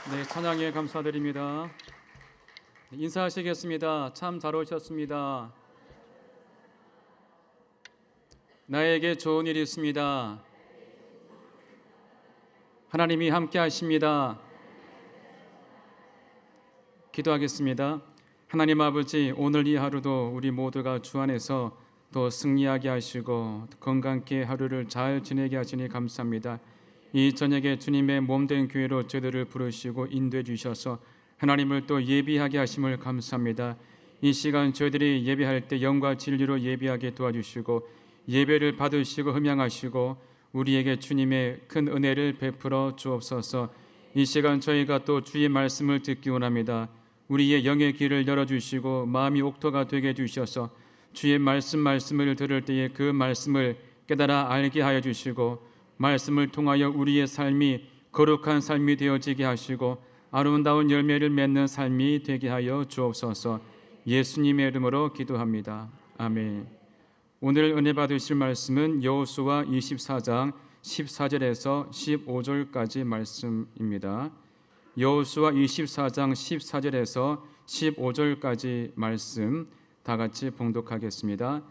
네, 찬양에 감사드립니다. 인사하시겠습니다. 참 잘 오셨습니다. 나에게 좋은 일이 있습니다. 하나님이 함께 하십니다. 기도하겠습니다. 하나님 아버지, 오늘 이 하루도 우리 모두가 주 안에서 더 승리하게 하시고 건강케 하루를 잘 지내게 하시니 감사합니다. 이 저녁에 주님의 몸된 교회로 저희들을 부르시고 인도해 주셔서 하나님을 또 예비하게 하심을 감사합니다. 이 시간 저희들이 예배할 때 영과 진리로 예배하게 도와주시고 예배를 받으시고 흠양하시고 우리에게 주님의 큰 은혜를 베풀어 주옵소서. 이 시간 저희가 또 주의 말씀을 듣기 원합니다. 우리의 영의 귀를 열어주시고 마음이 옥토가 되게 해주셔서 주의 말씀을 들을 때에 그 말씀을 깨달아 알게 하여 주시고 말씀을 통하여 우리의 삶이 거룩한 삶이 되어지게 하시고 아름다운 열매를 맺는 삶이 되게 하여 주옵소서. 예수님의 이름으로 기도합니다. 아멘. 오늘 은혜 받으실 말씀은 여호수아 24장 14절에서 15절까지 말씀입니다. 여호수아 24장 14절에서 15절까지 말씀 다 같이 봉독하겠습니다.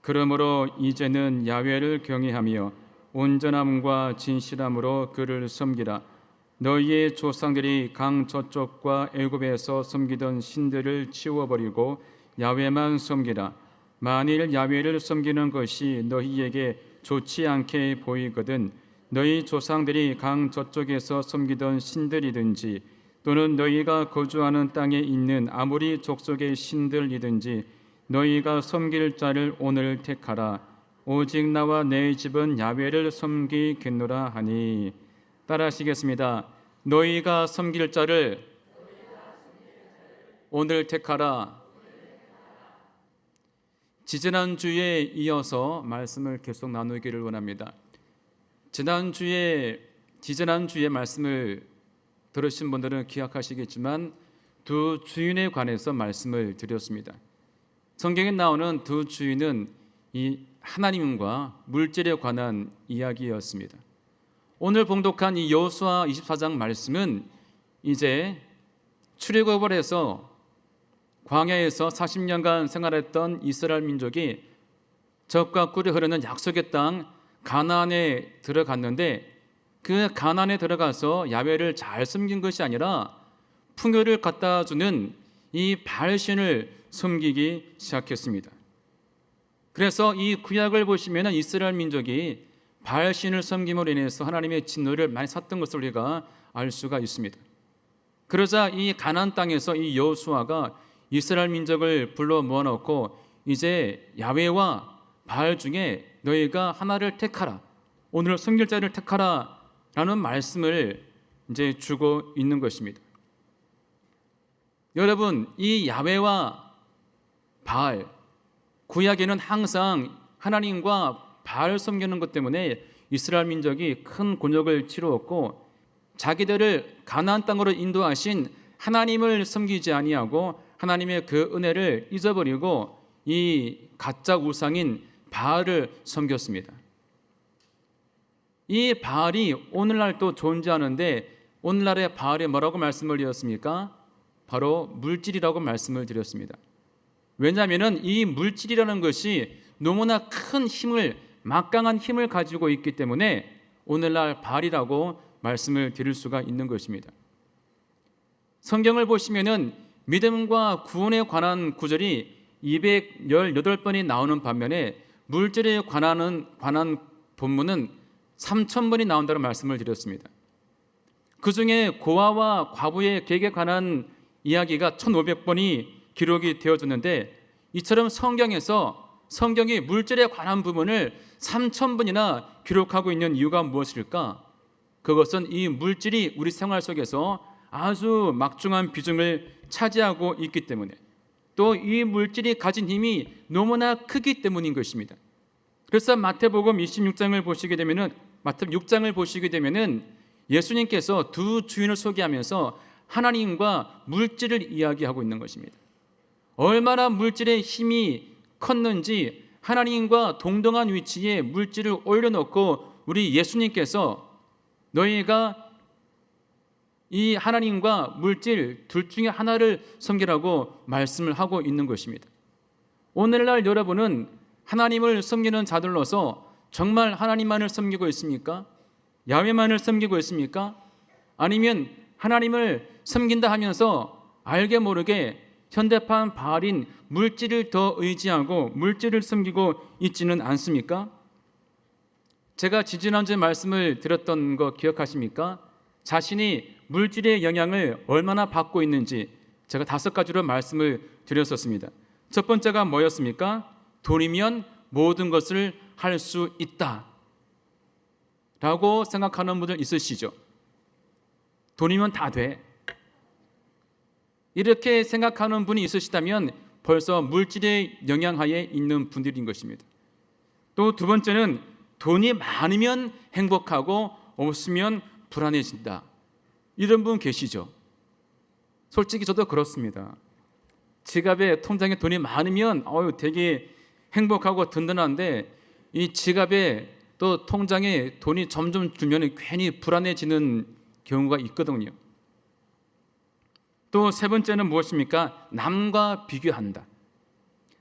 그러므로 이제는 야훼를 경외하며 온전함과 진실함으로 그를 섬기라. 너희의 조상들이 강 저쪽과 애굽에서 섬기던 신들을 치워버리고 야훼만 섬기라. 만일 야훼를 섬기는 것이 너희에게 좋지 않게 보이거든 너희 조상들이 강 저쪽에서 섬기던 신들이든지 또는 너희가 거주하는 땅에 있는 아무리 족속의 신들이든지 너희가 섬길 자를 오늘 택하라. 오직 나와 내 집은 야훼를 섬기겠노라 하니. 따라하시겠습니다. 너희가 섬길 자를 오늘 택하라. 지지난주에 이어서 말씀을 계속 나누기를 원합니다. 지지난주에 말씀을 들으신 분들은 기억하시겠지만 두 주인에 관해서 말씀을 드렸습니다. 성경에 나오는 두 주인은 이 하나님과 물질에 관한 이야기였습니다. 오늘 봉독한 이 여호수아 24장 말씀은 이제 출애굽을 해서 광야에서 40년간 생활했던 이스라엘 민족이 적과 꿀이 흐르는 약속의 땅 가나안에 들어갔는데 그 가나안에 들어가서 야훼를 잘 섬긴 것이 아니라 풍요를 갖다 주는 이 바알신을 섬기기 시작했습니다. 그래서 이 구약을 보시면 이스라엘 민족이 바알신을 섬김으로 인해서 하나님의 진노를 많이 샀던 것을 우리가 알 수가 있습니다. 그러자 이 가나안 땅에서 이 여호수아가 이스라엘 민족을 불러 모아놓고 이제 야훼와 바알 중에 너희가 하나를 택하라. 오늘 섬길 자를 택하라 라는 말씀을 이제 주고 있는 것입니다. 여러분, 이 야훼와 바알, 구약에는 항상 하나님과 바알 섬기는 것 때문에 이스라엘 민족이 큰 곤욕을 치루었고 자기들을 가나안 땅으로 인도하신 하나님을 섬기지 아니하고 하나님의 그 은혜를 잊어버리고 이 가짜 우상인 바알을 섬겼습니다. 이 바알이 오늘날도 존재하는데 오늘날의 바알이 뭐라고 말씀을 드렸습니까? 바로 물질이라고 말씀을 드렸습니다. 왜냐하면 이 물질이라는 것이 너무나 큰 힘을, 막강한 힘을 가지고 있기 때문에 오늘날 바알이라고 말씀을 드릴 수가 있는 것입니다. 성경을 보시면은 믿음과 구원에 관한 구절이 218번이 나오는 반면에 물질에 관한 본문은 3000번이 나온다는 말씀을 드렸습니다. 그 중에 고아와 과부의 계획에 관한 이야기가 1500번이 기록이 되어졌는데 이처럼 성경이 물질에 관한 부분을 3000번이나 기록하고 있는 이유가 무엇일까? 그것은 이 물질이 우리 생활 속에서 아주 막중한 비중을 차지하고 있기 때문에 또 이 물질이 가진 힘이 너무나 크기 때문인 것입니다. 그래서 마태복음 26장을 보시게 되면은 예수님께서 두 주인을 소개하면서 하나님과 물질을 이야기하고 있는 것입니다. 얼마나 물질의 힘이 컸는지 하나님과 동등한 위치에 물질을 올려놓고 우리 예수님께서 너희가 이 하나님과 물질 둘 중에 하나를 섬기라고 말씀을 하고 있는 것입니다. 오늘날 여러분은 하나님을 섬기는 자들로서 정말 하나님만을 섬기고 있습니까? 야훼만을 섬기고 있습니까? 아니면 하나님을 섬긴다 하면서 알게 모르게 현대판 바알인 물질을 더 의지하고 물질을 섬기고 있지는 않습니까? 제가 지지난주에 말씀을 드렸던 거 기억하십니까? 자신이 물질의 영향을 얼마나 받고 있는지 제가 5가지로 말씀을 드렸었습니다. 첫 번째가 뭐였습니까? 돈이면 모든 것을 할 수 있다 라고 생각하는 분들 있으시죠? 돈이면 다 돼. 이렇게 생각하는 분이 있으시다면 벌써 물질의 영향하에 있는 분들인 것입니다. 또 두 번째는 돈이 많으면 행복하고 없으면 불안해진다. 이런 분 계시죠? 솔직히 저도 그렇습니다. 지갑에 통장에 돈이 많으면 되게 행복하고 든든한데 이 지갑에 또 통장에 돈이 점점 줄면 괜히 불안해지는 경우가 있거든요. 또 세 번째는 무엇입니까? 남과 비교한다.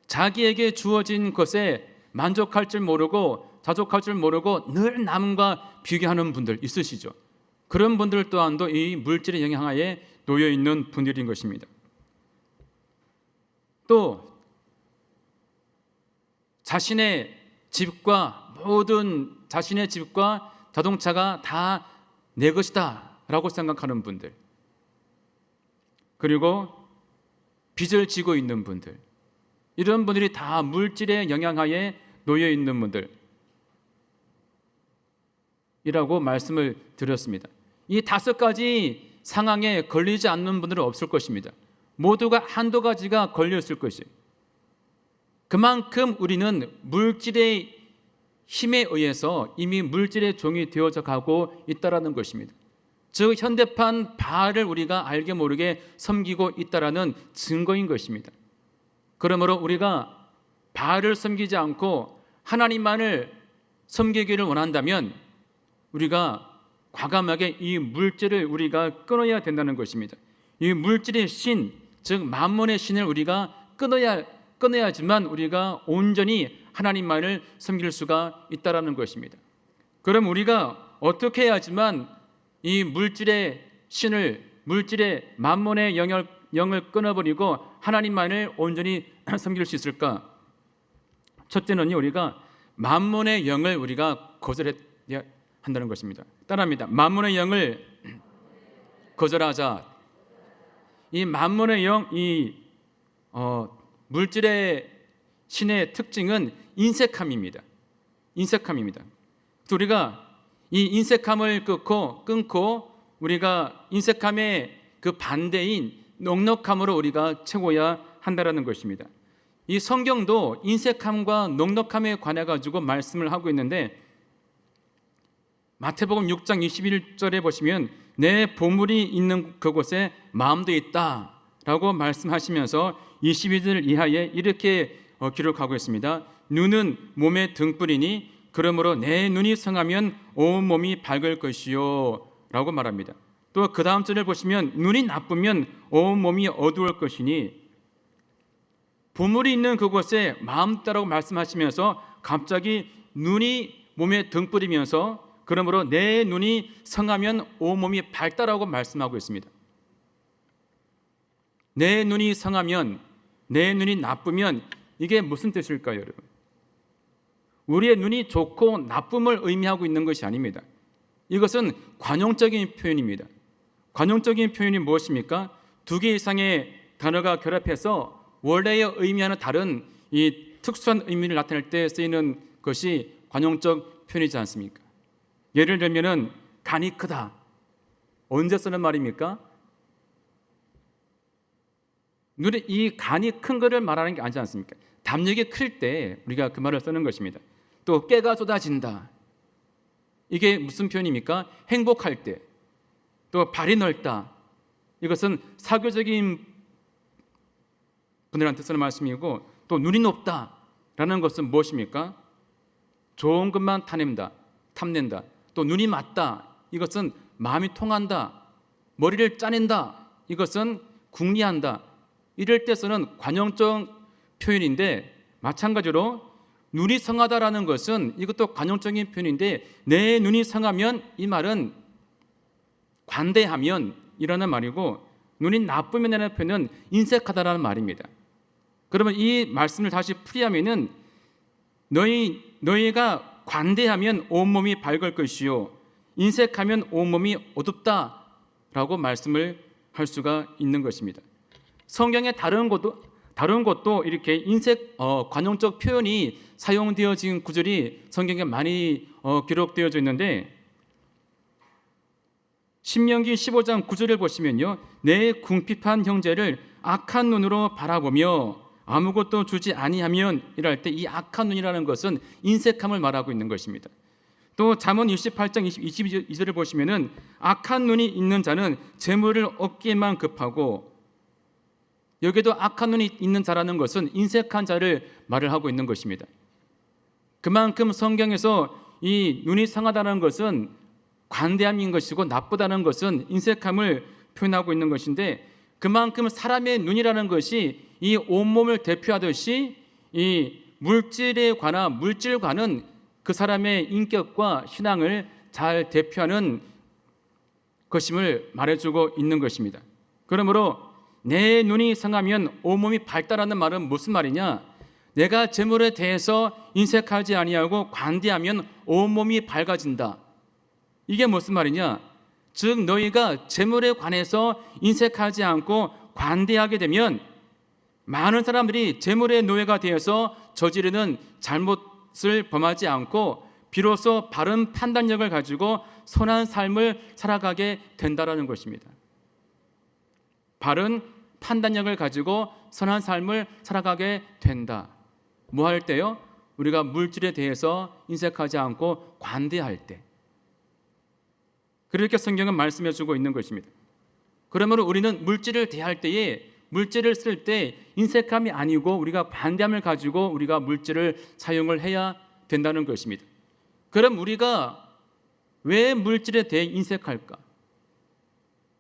자기에게 주어진 것에 만족할 줄 모르고 자족할 줄 모르고 늘 남과 비교하는 분들 있으시죠? 그런 분들 또한도 이 물질의 영향하에 놓여 있는 분들인 것입니다. 또 자신의 집과 자동차가 다 내 것이다 라고 생각하는 분들, 그리고 빚을 지고 있는 분들, 이런 분들이 다 물질의 영향하에 놓여 있는 분들이라고 말씀을 드렸습니다. 이 5가지 상황에 걸리지 않는 분들은 없을 것입니다. 모두가 한두 가지가 걸렸을 것이에요. 그만큼 우리는 물질의 힘에 의해서 이미 물질의 종이 되어져 가고 있다는 것입니다. 즉 현대판 바알을 우리가 알게 모르게 섬기고 있다는 증거인 것입니다. 그러므로 우리가 바알을 섬기지 않고 하나님만을 섬기기를 원한다면 우리가 과감하게 이 물질을 우리가 끊어야 된다는 것입니다. 이 물질의 신, 즉 만몬의 신을 우리가 끊어야지만 우리가 온전히 하나님만을 섬길 수가 있다는 것입니다. 그럼 우리가 어떻게 해야지만 이 물질의 신을, 물질의 만몬의 영을 끊어버리고 하나님만을 온전히 섬길 수 있을까? 첫째는요, 우리가 만몬의 영을 우리가 거절해야 한다는 것입니다. 따라합니다. 만몬의 영을 거절하자. 이 만몬의 영, 물질의 신의 특징은 인색함입니다. 인색함입니다. 우리가 이 인색함을 끊고 우리가 인색함의 그 반대인 넉넉함으로 우리가 채워야 한다는 것입니다. 이 성경도 인색함과 넉넉함에 관해 가지고 말씀을 하고 있는데 마태복음 6장 21절에 보시면 내 보물이 있는 그곳에 마음도 있다 라고 말씀하시면서 22절 이하에 이렇게 기록하고 있습니다. 눈은 몸의 등불이니 그러므로 내 눈이 성하면 온 몸이 밝을 것이요 라고 말합니다. 또 그 다음 절을 보시면 눈이 나쁘면 온 몸이 어두울 것이니, 보물이 있는 그곳에 마음 있다라고 말씀하시면서 갑자기 눈이 몸의 등불이면서 그러므로 내 눈이 성하면 온 몸이 밝다라고 말씀하고 있습니다. 내 눈이 성하면, 내 눈이 나쁘면 이게 무슨 뜻일까요, 여러분? 우리의 눈이 좋고 나쁨을 의미하고 있는 것이 아닙니다. 이것은 관용적인 표현입니다. 관용적인 표현이 무엇입니까? 2개 이상의 단어가 결합해서 원래의 의미와는 다른 이 특수한 의미를 나타낼 때 쓰이는 것이 관용적 표현이지 않습니까? 예를 들면은 간이 크다. 언제 쓰는 말입니까? 눈에 이 간이 큰 것을 말하는 게 아니지 않습니까? 담력이 클 때 우리가 그 말을 쓰는 것입니다. 또 깨가 쏟아진다. 이게 무슨 표현입니까? 행복할 때. 또 발이 넓다. 이것은 사교적인 분들한테 쓰는 말씀이고, 또 눈이 높다라는 것은 무엇입니까? 좋은 것만 탐낸다. 또 눈이 맞다. 이것은 마음이 통한다. 머리를 짜낸다, 이것은 궁리한다, 이럴 때 쓰는 관용적 표현인데, 마찬가지로 눈이 성하다라는 것은 이것도 관용적인 표현인데, 내 눈이 성하면 이 말은 관대하면 이라는 말이고, 눈이 나쁘면이라는 표현은 인색하다라는 말입니다. 그러면 이 말씀을 다시 풀이하면은 너희가 관대하면 온몸이 밝을 것이요 인색하면 온몸이 어둡다라고 말씀을 할 수가 있는 것입니다. 성경의 다른 곳도 이렇게 인색 관용적 표현이 사용되어진 구절이 성경에 많이 기록되어져 있는데, 신명기 15장 9절을 보시면요, 내 궁핍한 형제를 악한 눈으로 바라보며 아무것도 주지 아니하면 이랄 때 이 악한 눈이라는 것은 인색함을 말하고 있는 것입니다. 또 잠언 28장 22절을 보시면은 악한 눈이 있는 자는 재물을 얻기에만 급하고, 여기도 악한 눈이 있는 자라는 것은 인색한 자를 말을 하고 있는 것입니다. 그만큼 성경에서 이 눈이 상하다는 것은 관대함인 것이고, 나쁘다는 것은 인색함을 표현하고 있는 것인데, 그만큼 사람의 눈이라는 것이 이 온몸을 대표하듯이 이 물질과는 그 사람의 인격과 신앙을 잘 대표하는 것임을 말해주고 있는 것입니다. 그러므로 내 눈이 성하면 온몸이 밝다라는 말은 무슨 말이냐? 내가 재물에 대해서 인색하지 아니하고 관대하면 온몸이 밝아진다. 이게 무슨 말이냐? 즉 너희가 재물에 관해서 인색하지 않고 관대하게 되면 많은 사람들이 재물의 노예가 되어서 저지르는 잘못을 범하지 않고 비로소 바른 판단력을 가지고 선한 삶을 살아가게 된다라는 것입니다. 바른 판단력을 가지고 선한 삶을 살아가게 된다. 뭐 할 때요? 우리가 물질에 대해서 인색하지 않고 관대할 때. 그렇게 성경은 말씀해 주고 있는 것입니다. 그러므로 우리는 물질을 대할 때에, 물질을 쓸 때 인색함이 아니고 우리가 관대함을 가지고 우리가 물질을 사용을 해야 된다는 것입니다. 그럼 우리가 왜 물질에 대해 인색할까?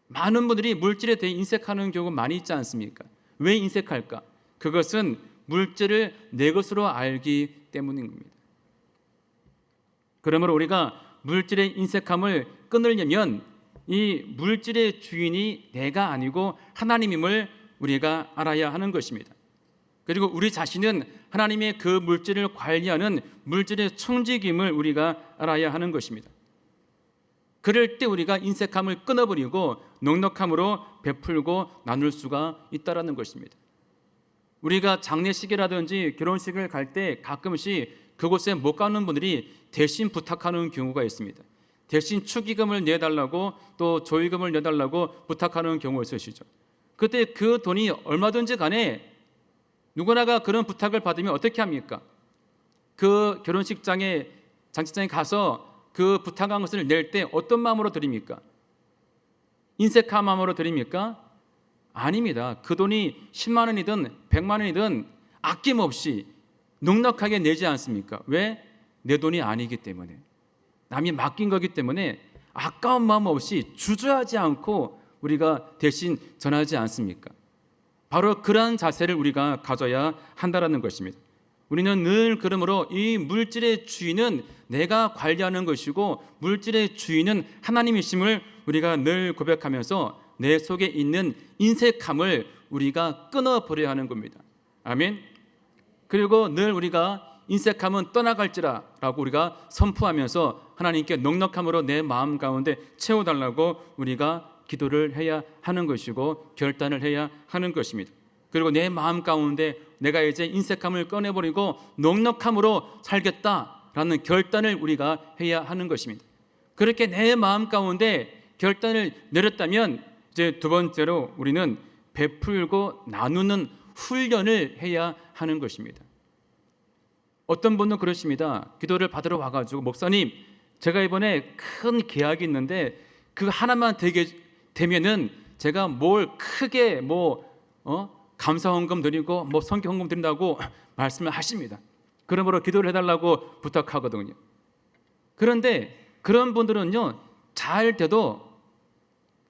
많은 분들이 물질에 대해 인색하는 경우가 많이 있지 않습니까? 왜 인색할까? 그것은 물질을 내 것으로 알기 때문인 겁니다. 그러므로 우리가 물질의 인색함을 끊으려면 이 물질의 주인이 내가 아니고 하나님임을 우리가 알아야 하는 것입니다. 그리고 우리 자신은 하나님의 그 물질을 관리하는 물질의 청지기임을 우리가 알아야 하는 것입니다. 그럴 때 우리가 인색함을 끊어버리고 넉넉함으로 베풀고 나눌 수가 있다는 것입니다. 우리가 장례식이라든지 결혼식을 갈 때 가끔씩 그곳에 못 가는 분들이 대신 부탁하는 경우가 있습니다. 대신 축의금을 내달라고 또 조의금을 내달라고 부탁하는 경우가 있으시죠. 그때 그 돈이 얼마든지 간에 누구나가 그런 부탁을 받으면 어떻게 합니까? 그 결혼식장에 장식장에 가서 그 부탁한 것을 낼 때 어떤 마음으로 드립니까? 인색한 마음으로 드립니까? 아닙니다. 그 돈이 10만 원이든 100만 원이든 아낌없이 넉넉하게 내지 않습니까? 왜? 내 돈이 아니기 때문에, 남이 맡긴 거기 때문에 아까운 마음 없이 주저하지 않고 우리가 대신 전하지 않습니까? 바로 그러한 자세를 우리가 가져야 한다는 것입니다. 우리는 늘 그러므로 이 물질의 주인은 내가 관리하는 것이고 물질의 주인은 하나님이심을 우리가 늘 고백하면서 내 속에 있는 인색함을 우리가 끊어버려야 하는 겁니다. 아멘. 그리고 늘 우리가 인색함은 떠나갈지라 라고 우리가 선포하면서 하나님께 넉넉함으로 내 마음 가운데 채워달라고 우리가 기도를 해야 하는 것이고 결단을 해야 하는 것입니다. 그리고 내 마음 가운데 내가 이제 인색함을 꺼내버리고 넉넉함으로 살겠다라는 결단을 우리가 해야 하는 것입니다. 그렇게 내 마음 가운데 결단을 내렸다면 이제 두 번째로 우리는 베풀고 나누는 훈련을 해야 하는 것입니다. 어떤 분은 그러십니다. 기도를 받으러 와가지고 목사님, 제가 이번에 큰 계약이 있는데 그 하나만 되면은 제가 뭘 크게 감사헌금 드리고 성경헌금 드린다고 말씀을 하십니다. 그러므로 기도를 해달라고 부탁하거든요. 그런데 그런 분들은요, 잘 돼도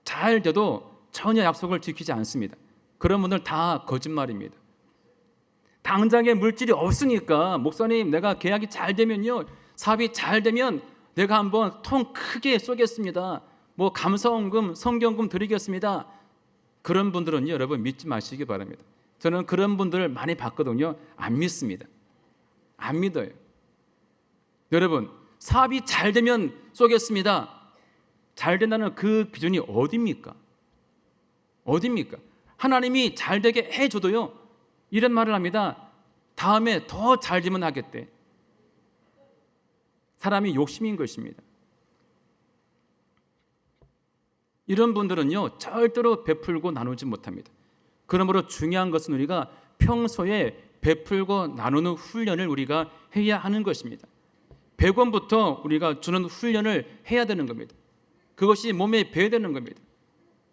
잘 돼도 전혀 약속을 지키지 않습니다. 그런 분들 다 거짓말입니다. 당장에 물질이 없으니까 목사님 내가 계약이 잘 되면요, 사업이 잘 되면 내가 한번 통 크게 쏘겠습니다. 뭐 감사원금, 성경금 드리겠습니다. 그런 분들은요, 여러분 믿지 마시기 바랍니다. 저는 그런 분들을 많이 봤거든요. 안 믿습니다. 안 믿어요. 여러분, 사업이 잘 되면 쏘겠습니다. 잘 된다는 그 기준이 어디입니까? 어디입니까? 하나님이 잘 되게 해줘도요, 이런 말을 합니다. 다음에 더 잘 되면 하겠대. 사람이 욕심인 것입니다. 이런 분들은요, 절대로 베풀고 나누지 못합니다. 그러므로 중요한 것은 우리가 평소에 베풀고 나누는 훈련을 우리가 해야 하는 것입니다. 100원부터 우리가 주는 훈련을 해야 되는 겁니다. 그것이 몸에 배야 되는 겁니다.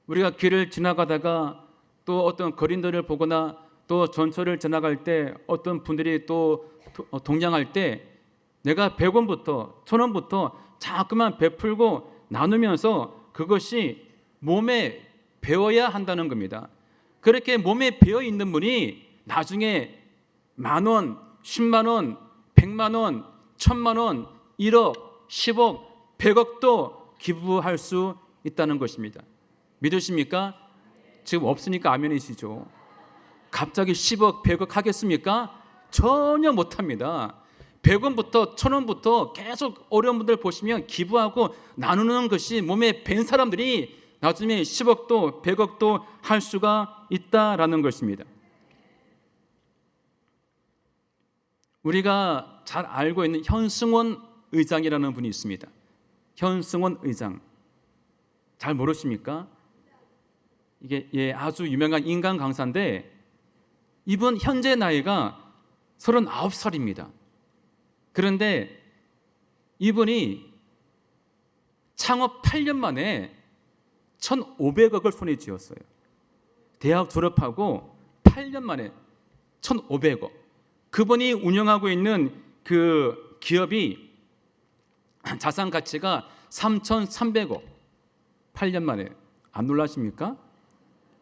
우리가 길을 지나가다가 또 어떤 거린들을 보거나 또 전철을 지나갈 때 어떤 분들이 또 동냥할 때 내가 100원부터 1000원부터 자꾸만 베풀고 나누면서 그것이 몸에 배어야 한다는 겁니다. 그렇게 몸에 배어 있는 분이 나중에 10,000원, 100,000원, 100만원, 10,000만원, 1억, 10억, 100억도 기부할 수 있다는 것입니다. 믿으십니까? 지금 없으니까 아멘이시죠. 갑자기 10억, 100억 하겠습니까? 전혀 못합니다. 100원부터 1000원부터 계속 어려운 분들 보시면 기부하고 나누는 것이 몸에 밴 사람들이 나중에 10억도 100억도 할 수가 있다라는 것입니다. 우리가 잘 알고 있는 현승원 의장이라는 분이 있습니다. 현승원 의장 잘 모르십니까? 이게 아주 유명한 인간 강사인데 이분 현재 나이가 39살입니다. 그런데 이분이 창업 8년 만에 1,500억을 손에 쥐었어요. 대학 졸업하고 8년 만에 1,500억. 그분이 운영하고 있는 그 기업이 자산 가치가 3,300억. 8년 만에. 안 놀라십니까?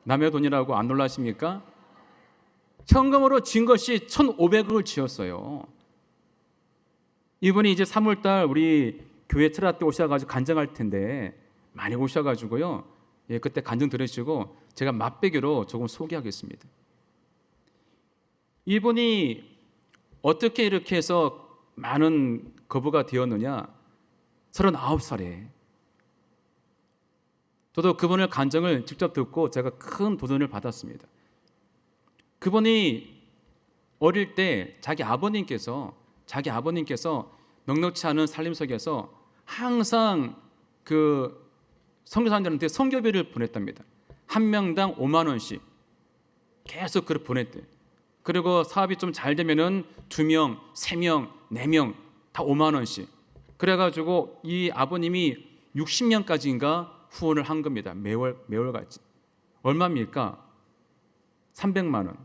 남의 돈이라고 안 놀라십니까? 현금으로 진 것이 1,500억을 쥐었어요. 이분이 이제 3월달 우리 교회 트라 때 오셔가지고 간증할 텐데 많이 오셔가지고요. 예, 그때 간증 들으시고 제가 맛배기로 조금 소개하겠습니다. 이분이 어떻게 이렇게 해서 많은 거부가 되었느냐? 39살에 저도 그분의 간증을 직접 듣고 제가 큰 도전을 받았습니다. 그분이 어릴 때 자기 아버님께서 넉넉치 않은 살림 속에서 항상 그 선교사님들한테 선교비를 보냈답니다. 한 명당 5만 원씩 계속 그렇게 보냈대요. 그리고 사업이 좀 잘 되면은 2명, 3명, 4명 다 5만 원씩. 그래가지고 이 아버님이 60명까지인가 후원을 한 겁니다. 매월같이. 얼마입니까? 300만 원.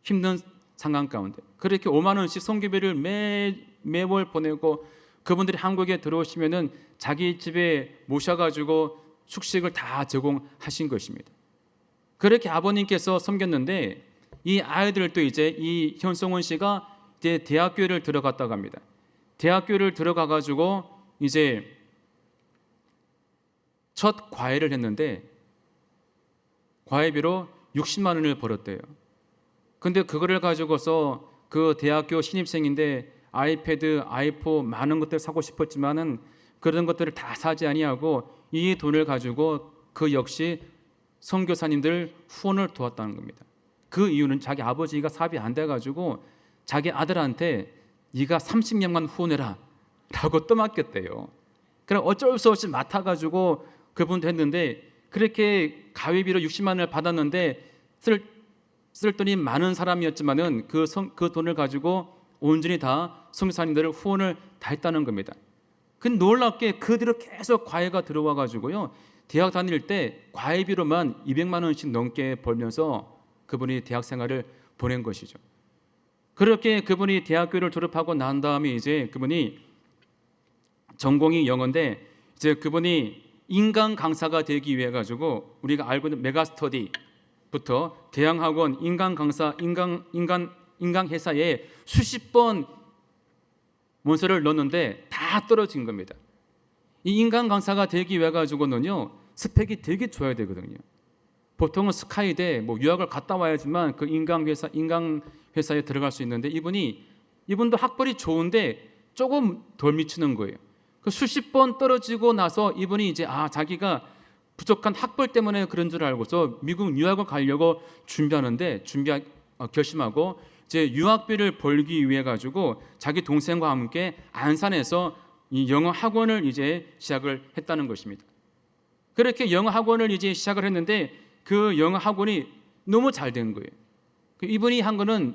힘든 상황 가운데 그렇게 5만 원씩 선교비를 매월 보내고 그분들이 한국에 들어오시면은 자기 집에 모셔가지고 숙식을 다 제공하신 것입니다. 그렇게 아버님께서 섬겼는데 이 아이들도 이제 이 현성원 씨가 이제 대학교를 들어갔다고 합니다. 대학교를 들어가가지고 이제 첫 과외를 했는데 과외비로 60만 원을 벌었대요. 근데 그거를 가지고서 그 대학교 신입생인데 아이패드, 아이폰 많은 것들 사고 싶었지만은 그런 것들을 다 사지 아니하고 이 돈을 가지고 그 역시 선교사님들 후원을 도왔다는 겁니다. 그 이유는 자기 아버지가 사업이 안 돼가지고 자기 아들한테 네가 30명만 후원해라 라고 떠맡겼대요. 그럼 어쩔 수 없이 맡아가지고 그분도 했는데 그렇게 가위비로 60만 원을 받았는데 쓸 돈이 많은 사람이었지만은 그 돈을 가지고 온전히 다 선교사님들을 후원을 다 했다는 겁니다. 그 놀랍게 그 뒤로 계속 과외가 들어와 가지고요. 대학 다닐 때 과외비로만 200만 원씩 넘게 벌면서 그분이 대학 생활을 보낸 것이죠. 그렇게 그분이 대학교를 졸업하고 난 다음에 이제 그분이 전공이 영어인데 이제 그분이 인강 강사가 되기 위해 가지고 우리가 알고 있는 메가스터디부터 대학학원, 인강 강사, 인강 회사에 수십 번 문서를 넣었는데 다 떨어진 겁니다. 이 인강 강사가 되기 위해 가지고는요 스펙이 되게 좋아야 되거든요. 보통은 스카이대 유학을 갔다 와야지만 그 인강 회사에 들어갈 수 있는데 이분도 학벌이 좋은데 조금 덜 미치는 거예요. 그 수십 번 떨어지고 나서 이분이 이제 자기가 부족한 학벌 때문에 그런 줄 알고서 미국 유학을 가려고 결심하고 이제 유학비를 벌기 위해 가지고 자기 동생과 함께 안산에서 이 영어 학원을 이제 시작을 했다는 것입니다. 그렇게 영어 학원을 이제 시작을 했는데 그 영어 학원이 너무 잘 된 거예요. 이분이 한 거는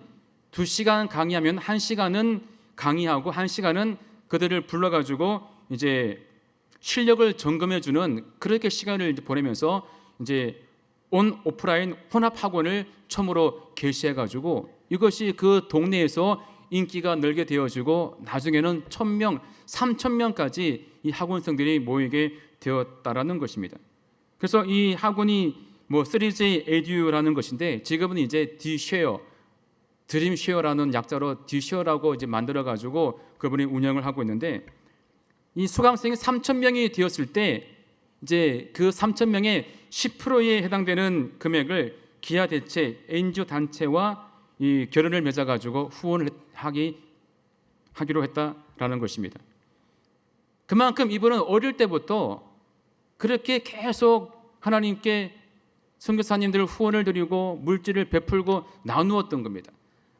2시간 강의하면 1시간은 강의하고 1시간은 그들을 불러가지고 이제 실력을 점검해 주는 그렇게 시간을 보내면서 이제 오프라인 혼합 학원을 처음으로 개시해가지고 이것이 그 동네에서 인기가 늘게 되어지고 나중에는 1,000명, 3,000명까지 이 학원생들이 모이게 되었다라는 것입니다. 그래서 이 학원이 3J 에듀라는 것인데 지금은 이제 디쉐어, 드림쉐어라는 약자로 디쉐어라고 이제 만들어 가지고 그분이 운영을 하고 있는데 이 수강생이 3,000명이 되었을 때 이제 그 3,000명의 10%에 해당되는 금액을 기아 대체 NGO 단체와 이 결연을 맺어 가지고 후원을 하기로 했다라는 것입니다. 그만큼 이분은 어릴 때부터 그렇게 계속 하나님께 선교사님들 후원을 드리고 물질을 베풀고 나누었던 겁니다.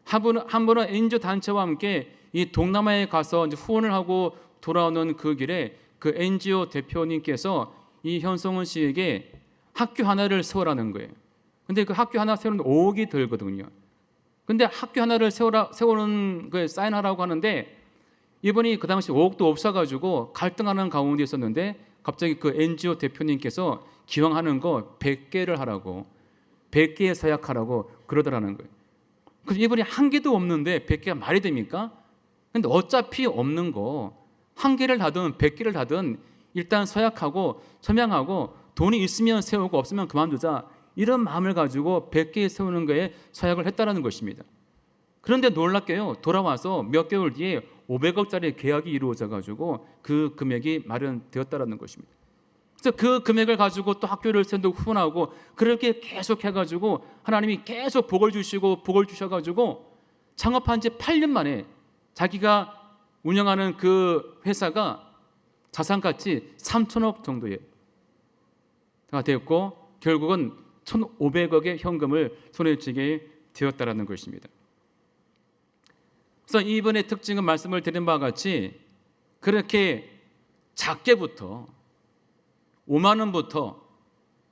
한 번은 NGO 단체와 함께 이 동남아에 가서 이제 후원을 하고 돌아오는 그 길에 그 NGO 대표님께서 이 현성훈 씨에게 학교 하나를 세우라는 거예요. 근데 그 학교 하나 세우는 5억이 들거든요. 근데 학교 하나를 세우는 거에 사인하라고 하는데 이분이 그 당시 5억도 없어가지고 갈등하는 가운데 있었는데 갑자기 그 NGO 대표님께서 기왕하는 거 100개를 하라고 100개의 서약하라고 그러더라는 거예요. 그래서 이분이 한 개도 없는데 100개가 말이 됩니까? 근데 어차피 없는 거 한 개를 하든 100개를 하든 일단 서약하고 서명하고 돈이 있으면 세우고 없으면 그만두자 이런 마음을 가지고 100개 세우는 거에 서약을 했다는 것입니다. 그런데 놀랍게요 돌아와서 몇 개월 뒤에 500억짜리 계약이 이루어져 가지고 그 금액이 마련되었다는 것입니다. 그래서 그 금액을 가지고 또 학교를 세우고 후원하고 그렇게 계속 해가지고 하나님이 계속 복을 주시고 복을 주셔가지고 창업한 지 8년 만에 자기가 운영하는 그 회사가 자산가치 3천억 정도가 되었고 결국은 1,500억의 현금을 손에 쥐게 되었다라는 것입니다. 그래서 이번의 특징은 말씀을 드린 바와 같이 그렇게 작게부터 5만 원부터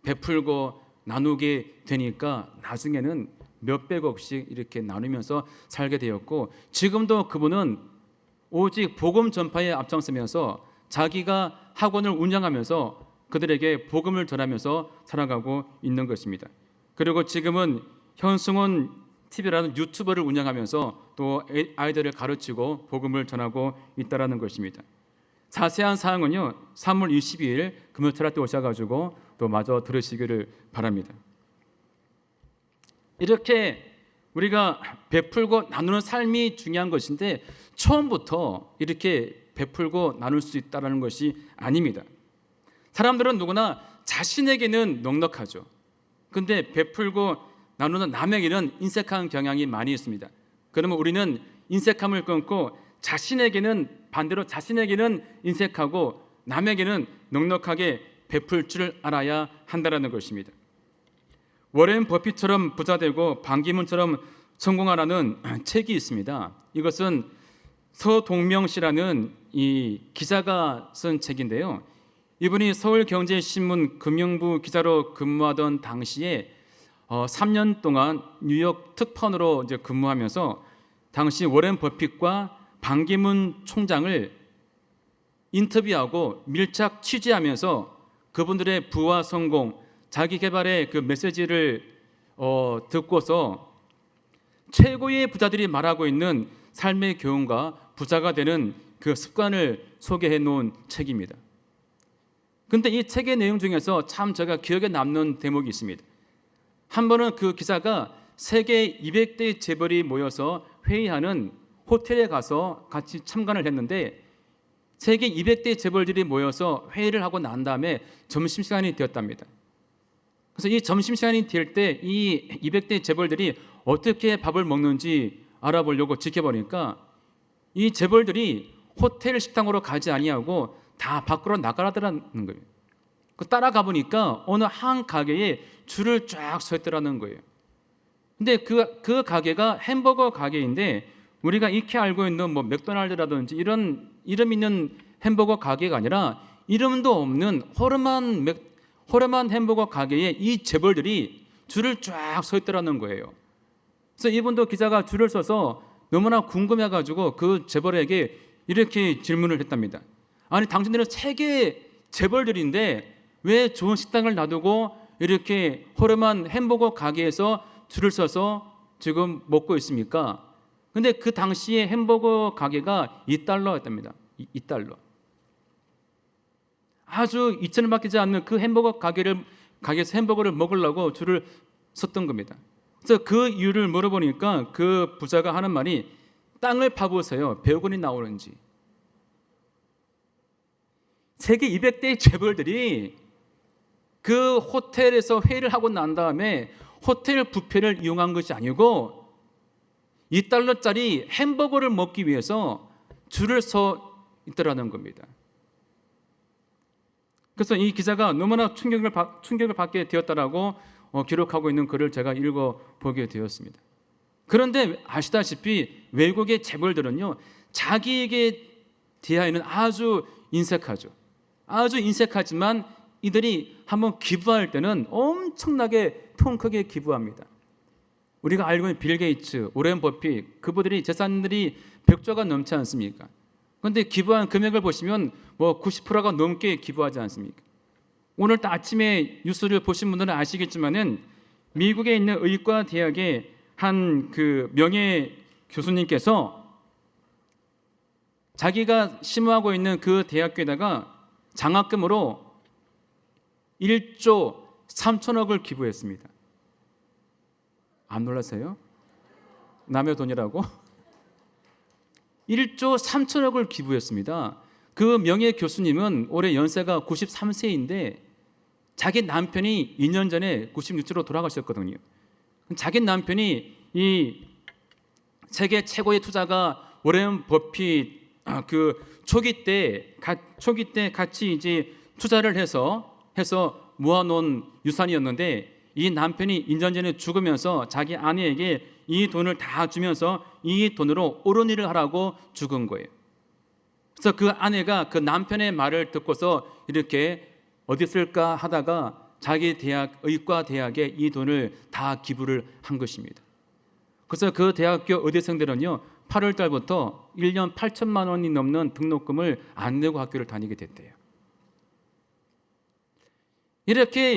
베풀고 나누게 되니까 나중에는 몇백억씩 이렇게 나누면서 살게 되었고 지금도 그분은 오직 복음 전파에 앞장서면서 자기가 학원을 운영하면서 그들에게 복음을 전하면서 살아가고 있는 것입니다. 그리고 지금은 현승원 TV라는 유튜버를 운영하면서 또 아이들을 가르치고 복음을 전하고 있다는 것입니다. 자세한 사항은요 3월 22일 금요철학 때 오셔가지고 또 마저 들으시기를 바랍니다. 이렇게 우리가 베풀고 나누는 삶이 중요한 것인데 처음부터 이렇게 베풀고 나눌 수 있다는 것이 아닙니다. 사람들은 누구나 자신에게는 넉넉하죠. 근데 베풀고 나누는 남에게는 인색한 경향이 많이 있습니다. 그러면 우리는 인색함을 끊고 반대로 자신에게는 인색하고 남에게는 넉넉하게 베풀 줄 알아야 한다는 것입니다. 워렌 버핏처럼 부자 되고 반기문처럼 성공하라는 책이 있습니다. 이것은 서동명 씨라는 이 기자가 쓴 책인데요. 이분이 서울경제신문 금융부 기자로 근무하던 당시에 3년 동안 뉴욕 특파원으로 이제 근무하면서 당시 워렌 버핏과 반기문 총장을 인터뷰하고 밀착 취재하면서 그분들의 부와 성공, 자기 개발의 그 메시지를 듣고서 최고의 부자들이 말하고 있는 삶의 교훈과 부자가 되는 그 습관을 소개해 놓은 책입니다. 근데 이 책의 내용 중에서 참 제가 기억에 남는 대목이 있습니다. 한 번은 그 기자가 세계 200대 재벌이 모여서 회의하는 호텔에 가서 같이 참관을 했는데, 세계 200대 재벌들이 모여서 회의를 하고 난 다음에 점심시간이 되었답니다. 그래서 이 점심시간이 될 때 이 200대 재벌들이 어떻게 밥을 먹는지 알아보려고 지켜보니까 이 재벌들이 호텔 식당으로 가지 아니하고 다 밖으로 나가라더라는 거예요. 따라가 보니까 어느 한 가게에 줄을 쫙 서 있더라는 거예요. 근데 그 가게가 햄버거 가게인데, 우리가 익히 알고 있는 뭐 맥도날드라든지 이런 이름 있는 햄버거 가게가 아니라 이름도 없는 허름한 햄버거 가게에 이 재벌들이 줄을 쫙 서 있더라는 거예요. 그래서 이분도 기자가 줄을 서서 너무나 궁금해가지고 그 재벌에게 이렇게 질문을 했답니다. 아니, 당신들은 세계 재벌들인데 왜 좋은 식당을 놔두고 이렇게 허름한 햄버거 가게에서 줄을 서서 지금 먹고 있습니까? 근데 그 당시에 햄버거 가게가 $2였답니다. $2. 아주 2,000원밖에 되지 않는 그 햄버거 가게에서 햄버거를 먹으려고 줄을 섰던 겁니다. 그래서 그 이유를 물어보니까 그 부자가 하는 말이, 땅을 파보세요. 100원이 나오는지. 세계 200대 재벌들이 그 호텔에서 회의를 하고 난 다음에 호텔 뷔페를 이용한 것이 아니고 $2짜리 햄버거를 먹기 위해서 줄을 서 있더라는 겁니다. 그래서 이 기자가 너무나 충격을 받게 되었다라고 기록하고 있는 글을 제가 읽어보게 되었습니다. 그런데 아시다시피 외국의 재벌들은요, 자기에게 대하여는 아주 인색하죠. 아주 인색하지만 이들이 한번 기부할 때는 엄청나게 통 크게 기부합니다. 우리가 알고 있는 빌 게이츠, 오렌 버핏, 그분들이 재산들이 100조가 넘지 않습니까? 그런데 기부한 금액을 보시면 뭐 90%가 넘게 기부하지 않습니까? 오늘 아침에 뉴스를 보신 분들은 아시겠지만은 미국에 있는 의과 대학의 한 그 명예 교수님께서 자기가 심호하고 있는 그 대학교에다가 장학금으로 1조 3천억을 기부했습니다. 안 놀라세요? 남의 돈이라고? 1조 3천억을 기부했습니다. 그 명예 교수님은 올해 연세가 93세인데 자기 남편이 2년 전에 96세로 돌아가셨거든요. 자기 남편이 이 세계 최고의 투자가 오렌 버핏 그 초기 때 같이 이제 투자를 해서 모아놓은 유산이었는데, 이 남편이 2년 전에 죽으면서 자기 아내에게 이 돈을 다 주면서 이 돈으로 옳은 일을 하라고 죽은 거예요. 그래서 그 아내가 그 남편의 말을 듣고서 이렇게 어디 쓸까 하다가 자기 의과 대학에 이 돈을 다 기부를 한 것입니다. 그래서 그 대학교 의대생들은요, 8월 달부터 1년 8천만 원이 넘는 등록금을 안 내고 학교를 다니게 됐대요. 이렇게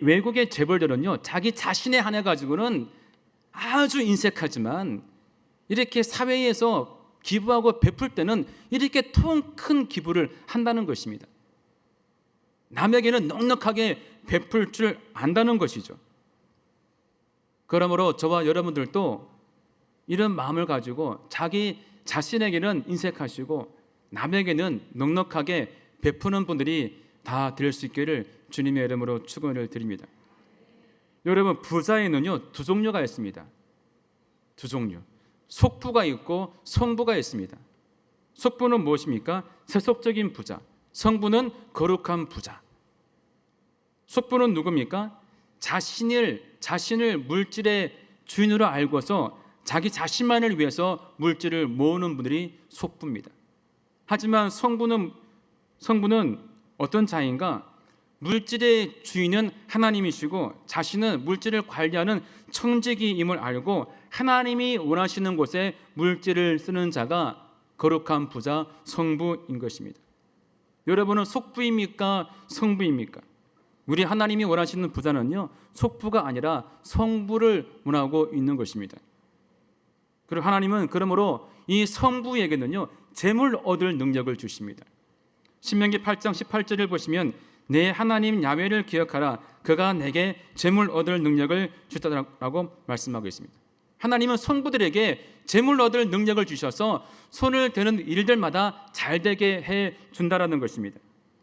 외국의 재벌들은요, 자기 자신에 한해 가지고는 아주 인색하지만 이렇게 사회에서 기부하고 베풀 때는 이렇게 통 큰 기부를 한다는 것입니다. 남에게는 넉넉하게 베풀 줄 안다는 것이죠. 그러므로 저와 여러분들도 이런 마음을 가지고 자기 자신에게는 인색하시고 남에게는 넉넉하게 베푸는 분들이 다 될 수 있기를 주님의 이름으로 축원을 드립니다. 여러분, 부자에는요 두 종류가 있습니다. 두 종류. 속부가 있고 성부가 있습니다. 속부는 무엇입니까? 세속적인 부자. 성부는 거룩한 부자. 속부는 누굽니까? 자신을 물질의 주인으로 알고서 자기 자신만을 위해서 물질을 모으는 분들이 속부입니다. 하지만 성부는 어떤 자인가? 물질의 주인은 하나님이시고 자신은 물질을 관리하는 청지기임을 알고 하나님이 원하시는 곳에 물질을 쓰는 자가 거룩한 부자 성부인 것입니다. 여러분은 속부입니까? 성부입니까? 우리 하나님이 원하시는 부자는요, 속부가 아니라 성부를 원하고 있는 것입니다. 그리고 하나님은 그러므로 이 성부에게는요 재물 얻을 능력을 주십니다. 신명기 8장 18절을 보시면 내 하나님 야훼를 기억하라. 그가 내게 재물 얻을 능력을 주셨다라고 말씀하고 있습니다. 하나님은 성부들에게 재물 얻을 능력을 주셔서 손을 대는 일들마다 잘되게 해 준다라는 것입니다.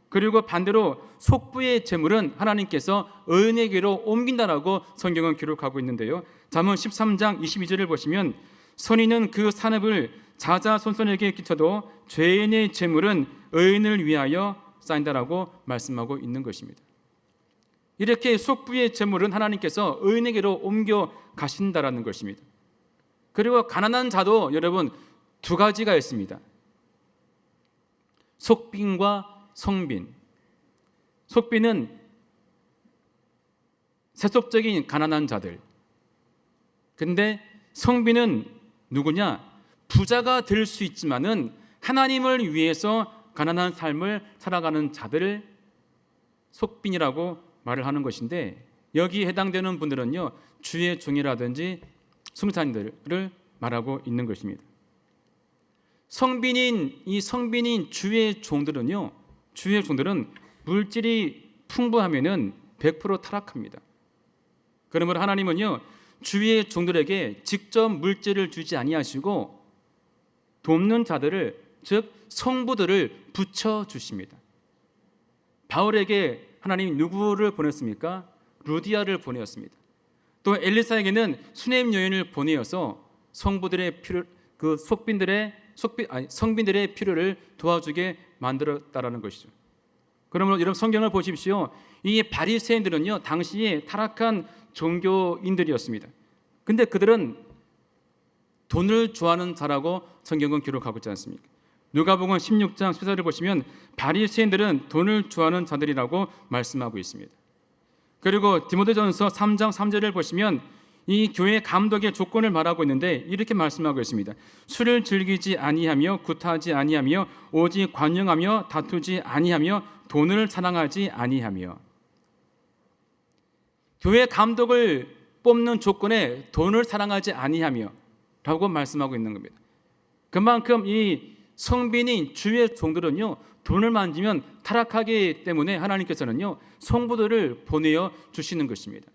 그리고 반대로 속부의 재물은 하나님께서 의인에게로 옮긴다라고 성경은 기록하고 있는데요. 잠언 13장 22절을 보시면 선인은 그 산업을 자자손손에게 끼쳐도 죄인의 재물은 의인을 위하여 쌓인다라고 말씀하고 있는 것입니다. 이렇게 속부의 재물은 하나님께서 의인에게로 옮겨 가신다라는 것입니다. 그리고 가난한 자도 여러분 두 가지가 있습니다. 속빈과 성빈. 속빈은 세속적인 가난한 자들. 근데 성빈은 누구냐? 부자가 될 수 있지만은 하나님을 위해서 가난한 삶을 살아가는 자들을 속빈이라고 말을 하는 것인데, 여기에 해당되는 분들은요 주의 종이라든지 승산들을 말하고 있는 것입니다. 성빈인 주의 종들은요, 주의 종들은 물질이 풍부하면은 100% 타락합니다. 그러므로 하나님은요 주의 종들에게 직접 물질을 주지 아니하시고 돕는 자들을, 즉 성부들을 붙여 주십니다. 바울에게 하나님이 누구를 보냈습니까? 루디아를 보내었습니다. 또 엘리사에게는 수넴 여인을 보내어서 성부들의 필요, 그 성빈들의 필요를 도와주게 만들었다라는 것이죠. 그러므로 여러분 성경을 보십시오. 이 바리새인들은요 당시에 타락한 종교인들이었습니다. 근데 그들은 돈을 좋아하는 자라고 성경은 기록하고 있지 않습니까? 누가복음 16장 14절을 보시면 바리새인들은 돈을 좋아하는 자들이라고 말씀하고 있습니다. 그리고 디모데전서 3장 3절을 보시면 이 교회 감독의 조건을 말하고 있는데 이렇게 말씀하고 있습니다. 술을 즐기지 아니하며 구타하지 아니하며 오직 관용하며 다투지 아니하며 돈을 사랑하지 아니하며. 교회 감독을 뽑는 조건에 돈을 사랑하지 아니하며 라고 말씀하고 있는 겁니다. 그만큼 이 성빈인 주의 종들은요 돈을 만지면 타락하기 때문에 하나님께서는요 성부들을 보내어 주시는 것입니다.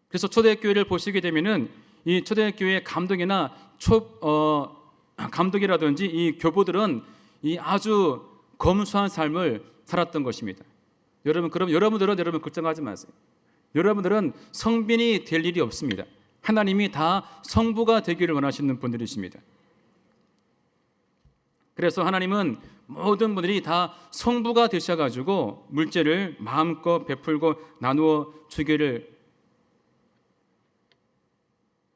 그래서 초대교회를 보시게 되면은 이 초대교회 감독이나 감독이라든지 이 교부들은 이 아주 검소한 삶을 살았던 것입니다. 여러분, 그럼 여러분들은 걱정하지 마세요. 여러분들은 성빈이 될 일이 없습니다. 하나님이 다 성부가 되기를 원하시는 분들이십니다. 그래서 하나님은 모든 분들이 다 성부가 되셔가지고 물질을 마음껏 베풀고 나누어 주기를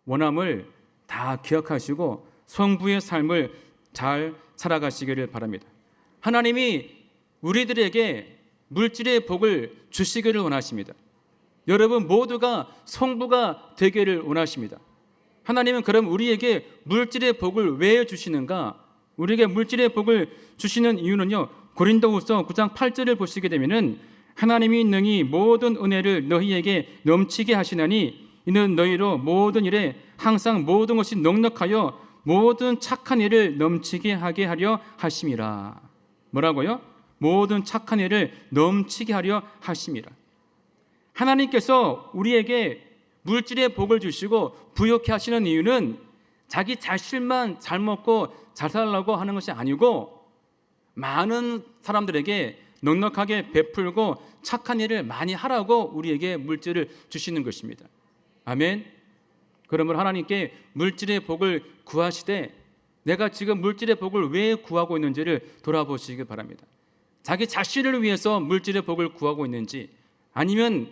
원함을 다 기억하시고 성부의 삶을 잘 살아가시기를 바랍니다. 하나님이 우리들에게 물질의 복을 주시기를 원하십니다. 여러분 모두가 성부가 되기를 원하십니다. 하나님은 그럼 우리에게 물질의 복을 왜 주시는가? 우리에게 물질의 복을 주시는 이유는요, 고린도후서 9장 8절을 보시게 되면은 하나님이 능히 모든 은혜를 너희에게 넘치게 하시나니 이는 너희로 모든 일에 항상 모든 것이 넉넉하여 모든 착한 일을 넘치게 하게 하려 하심이라. 뭐라고요? 모든 착한 일을 넘치게 하려 하심이라. 하나님께서 우리에게 물질의 복을 주시고 부욕해 하시는 이유는 자기 자신만 잘 먹고 잘 살라고 하는 것이 아니고 많은 사람들에게 넉넉하게 베풀고 착한 일을 많이 하라고 우리에게 물질을 주시는 것입니다. 아멘. 그러므로 하나님께 물질의 복을 구하시되 내가 지금 물질의 복을 왜 구하고 있는지를 돌아보시기 바랍니다. 자기 자신을 위해서 물질의 복을 구하고 있는지, 아니면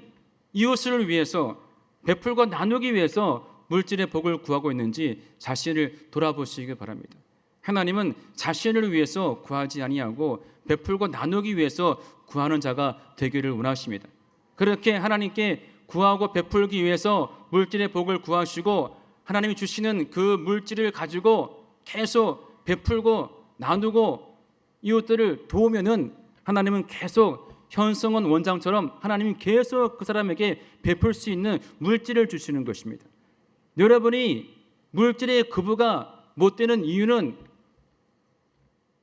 이웃을 위해서 베풀고 나누기 위해서 물질의 복을 구하고 있는지 자신을 돌아보시기 바랍니다. 하나님은 자신을 위해서 구하지 아니하고 베풀고 나누기 위해서 구하는 자가 되기를 원하십니다. 그렇게 하나님께 구하고 베풀기 위해서 물질의 복을 구하시고 하나님이 주시는 그 물질을 가지고 계속 베풀고 나누고 이웃들을 도우면은 하나님은 계속 현성원 원장처럼 하나님이 계속 그 사람에게 베풀 수 있는 물질을 주시는 것입니다. 여러분이 물질의 거부가 못 되는 이유는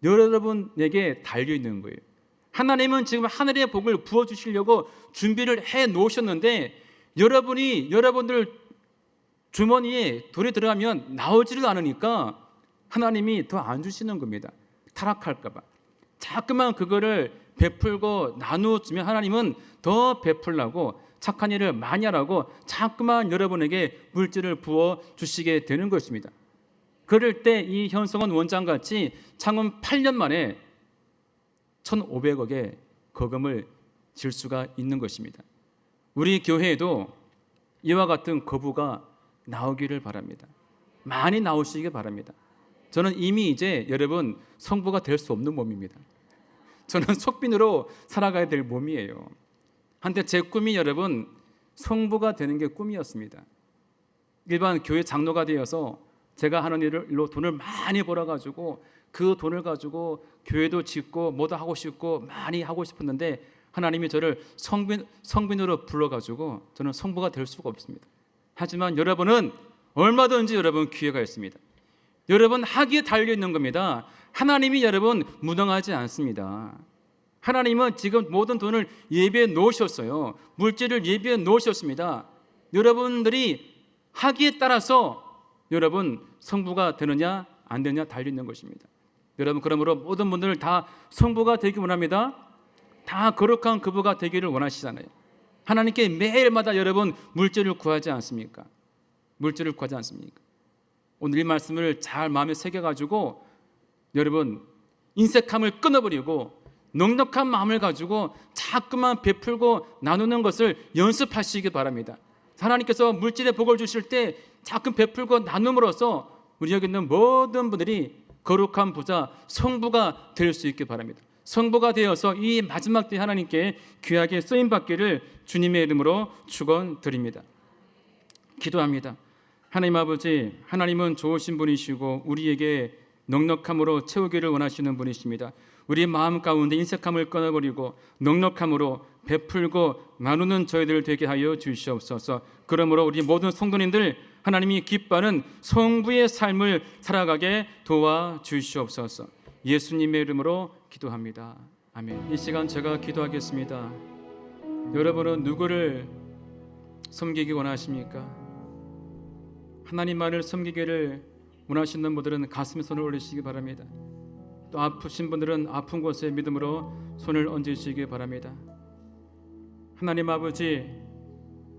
여러분에게 달려 있는 거예요. 하나님은 지금 하늘의 복을 부어주시려고 준비를 해 놓으셨는데 여러분들 주머니에 돌이 들어가면 나오지를 않으니까 하나님이 더 안 주시는 겁니다. 타락할까 봐. 자꾸만 그거를 베풀고 나누어주면 하나님은 더 베풀라고 착한 일을 많이 하라고 자꾸만 여러분에게 물질을 부어주시게 되는 것입니다. 그럴 때 이 현성원 원장같이 창원 8년 만에 1,500억의 거금을 질 수가 있는 것입니다. 우리 교회에도 이와 같은 거부가 나오기를 바랍니다. 많이 나오시기 바랍니다. 저는 이미 이제 여러분 성부가 될 수 없는 몸입니다. 저는 속빈으로 살아가야 될 몸이에요. 한때 제 꿈이 여러분 성부가 되는 게 꿈이었습니다. 일반 교회 장로가 되어서 제가 하는 일로 돈을 많이 벌어가지고 그 돈을 가지고 교회도 짓고 뭐도 하고 싶고 많이 하고 싶었는데 하나님이 저를 성빈으로 불러가지고 저는 성부가 될 수가 없습니다. 하지만 여러분은 얼마든지 여러분 기회가 있습니다. 여러분 하기에 달려있는 겁니다. 하나님이 여러분 무능하지 않습니다. 하나님은 지금 모든 돈을 예비해 놓으셨어요. 물질을 예비해 놓으셨습니다. 여러분들이 하기에 따라서 여러분 성부가 되느냐 안 되느냐 달려있는 것입니다. 여러분 그러므로 모든 분들 다 성부가 되기 원합니다. 다 거룩한 거부가 되기를 원하시잖아요. 하나님께 매일마다 여러분 물질을 구하지 않습니까? 물질을 구하지 않습니까? 오늘 이 말씀을 잘 마음에 새겨가지고 여러분 인색함을 끊어버리고 넉넉한 마음을 가지고 자꾸만 베풀고 나누는 것을 연습하시기 바랍니다. 하나님께서 물질의 복을 주실 때 자꾸 베풀고 나눔으로써 우리 여기 있는 모든 분들이 거룩한 부자 성부가 될 수 있기 바랍니다. 성부가 되어서 이 마지막 때 하나님께 귀하게 쓰임받기를 주님의 이름으로 축원드립니다. 기도합니다. 하나님 아버지, 하나님은 좋으신 분이시고 우리에게 넉넉함으로 채우기를 원하시는 분이십니다. 우리 마음 가운데 인색함을 끊어버리고 넉넉함으로 베풀고 나누는 저희들 되게 하여 주시옵소서. 그러므로 우리 모든 성도님들 하나님이 기뻐하는 성부의 삶을 살아가게 도와주시옵소서. 예수님의 이름으로 기도합니다. 아멘. 이 시간 제가 기도하겠습니다. 여러분은 누구를 섬기기 원하십니까? 하나님만을 섬기기를 원하시는 분들은 가슴에 손을 올리시기 바랍니다. 또 아프신 분들은 아픈 곳에 믿음으로 손을 얹으시기 바랍니다. 하나님 아버지,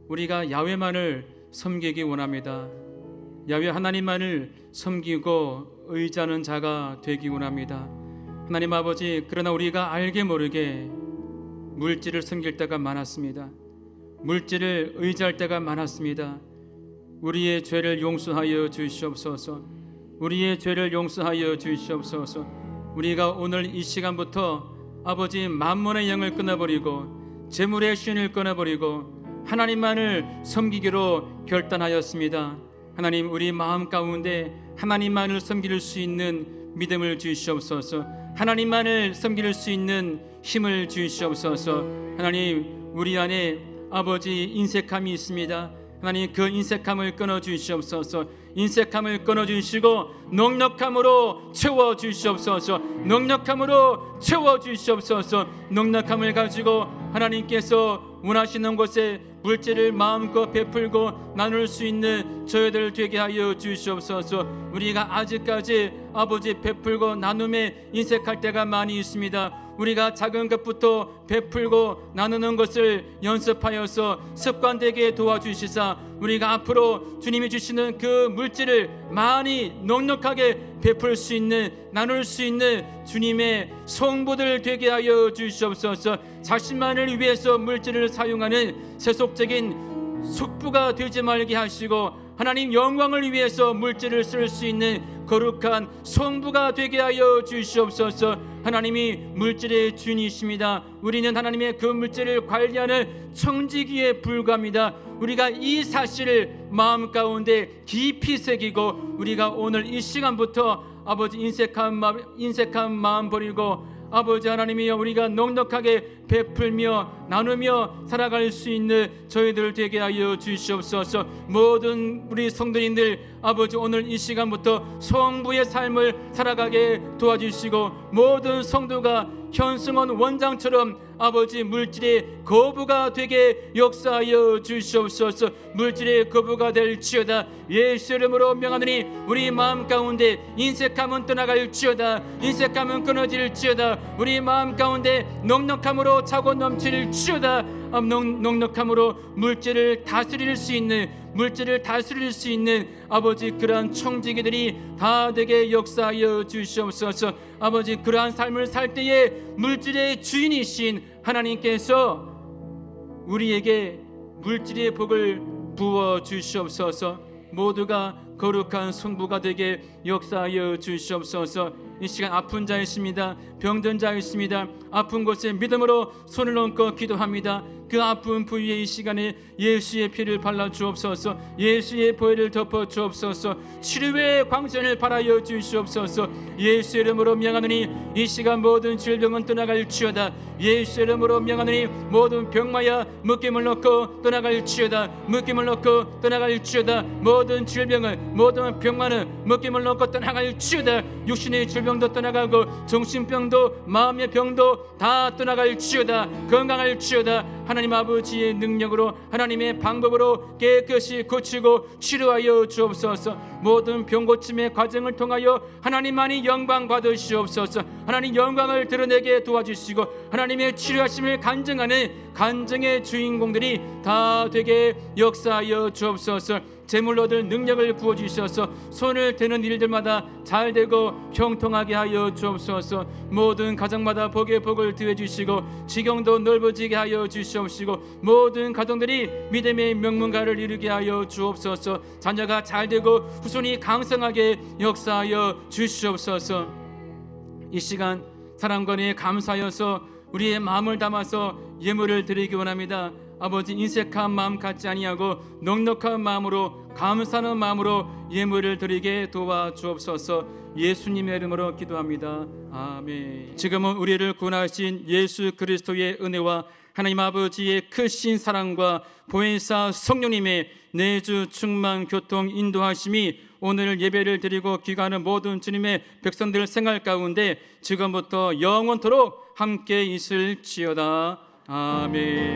우리가 야훼만을 섬기기 원합니다. 야훼 하나님만을 섬기고 의지하는 자가 되기 원합니다. 하나님 아버지, 그러나 우리가 알게 모르게 물질을 섬길 때가 많았습니다. 물질을 의지할 때가 많았습니다. 우리의 죄를 용서하여 주시옵소서. 우리의 죄를 용서하여 주시옵소서. 우리가 오늘 이 시간부터 아버지 만몬의 영을 끊어버리고 재물의 신을 끊어버리고 하나님만을 섬기기로 결단하였습니다. 하나님, 우리 마음 가운데 하나님만을 섬길 수 있는 믿음을 주시옵소서. 하나님만을 섬길 수 있는 힘을 주시옵소서. 하나님, 우리 안에 아버지 인색함이 있습니다. 하나님, 그 인색함을 끊어주시옵소서. 인색함을 끊어주시고 넉넉함으로 채워주시옵소서. 넉넉함으로 채워주시옵소서. 넉넉함을 가지고 하나님께서 원하시는 곳에 물질을 마음껏 베풀고 나눌 수 있는 저희들 되게 하여 주시옵소서. 우리가 아직까지 아버지 베풀고 나눔에 인색할 때가 많이 있습니다. 우리가 작은 것부터 베풀고 나누는 것을 연습하여서 습관되게 도와주시사 우리가 앞으로 주님이 주시는 그 물질을 많이 넉넉하게 베풀 수 있는, 나눌 수 있는 주님의 성부들 되게 하여 주시옵소서. 자신만을 위해서 물질을 사용하는 세속적인 숙부가 되지 말게 하시고 하나님 영광을 위해서 물질을 쓸 수 있는 거룩한 성부가 되게 하여 주시옵소서. 하나님이 물질의 주인이십니다. 우리는 하나님의 그 물질을 관리하는 청지기에 불과합니다. 우리가 이 사실을 마음 가운데 깊이 새기고 우리가 오늘 이 시간부터 아버지 인색한 마음 버리고 아버지 하나님이여 우리가 넉넉하게 베풀며 나누며 살아갈 수 있는 저희들 되게 하여 주시옵소서. 모든 우리 성도님들 아버지 오늘 이 시간부터 성부의 삶을 살아가게 도와주시고 모든 성도가 현승원 원장처럼 아버지 물질의 거부가 되게 역사하여 주시옵소서. 물질의 거부가 될지어다. 예수 이름으로 명하노니 우리 마음 가운데 인색함은 떠나갈지어다. 인색함은 끊어질지어다. 우리 마음 가운데 넉넉함으로 차고 넘칠지어다. 넉넉함으로 물질을 다스릴 수 있는 아버지 그러한 청지기들이 다 되게 역사하여 주시옵소서. 아버지 그러한 삶을 살 때에 물질의 주인이신 하나님께서 우리에게 물질의 복을 부어 주시옵소서. 모두가 거룩한 성부가 되게 역사하여 주시옵소서. 이 시간 아픈 자 있습니다. 병든 자 있습니다. 아픈 곳에 믿음으로 손을 얹고 기도합니다. 그 아픈 부위에 이 시간에 예수의 피를 발라 주옵소서. 예수의 보혈을 덮어 주옵소서. 치료의 광선을 발하여 주시옵소서. 예수 이름으로 명하노니 이 시간 모든 질병은 떠나갈지어다. 예수 이름으로 명하노니 모든 병마야 묶임을 놓고 떠나갈지어다. 묶임을 놓고 떠나갈지어다. 모든 질병은 모든 병마는 묶임을 놓고 떠나갈지어다. 육신의 질병도 떠나가고 정신병도 마음의 병도 다 떠나갈지어다. 건강할지어다. 하나님 아버지의 능력으로 하나님의 방법으로 깨끗이 고치고 치료하여 주옵소서. 모든 병고침의 과정을 통하여 하나님만이 영광 받으시옵소서. 하나님 영광을 드러내게 도와주시고 하나님의 치료하심을 간증하는 간증의 주인공들이 다 되게 역사하여 주옵소서. 재물 얻을 능력을 부어주셔서 손을 대는 일들마다 잘 되고 형통하게 하여 주옵소서. 모든 가정마다 복의 복을 더해주시고 지경도 넓어지게 하여 주시옵시고 모든 가정들이 믿음의 명문가를 이루게 하여 주옵소서. 자녀가 잘 되고 후손이 강성하게 역사하여 주시옵소서. 이 시간 사랑과 은혜에 감사하여서 우리의 마음을 담아서 예물을 드리기 원합니다. 아버지 인색한 마음 갖지 아니하고 넉넉한 마음으로 감사하는 마음으로 예물을 드리게 도와주옵소서. 예수님의 이름으로 기도합니다. 아멘. 지금은 우리를 구원하신 예수 그리스도의 은혜와 하나님 아버지의 크신 사랑과 보혜사 성령님의 내주 충만 교통 인도하심이 오늘 예배를 드리고 귀가하는 모든 주님의 백성들 생활 가운데 지금부터 영원토록 함께 있을지어다. 아멘.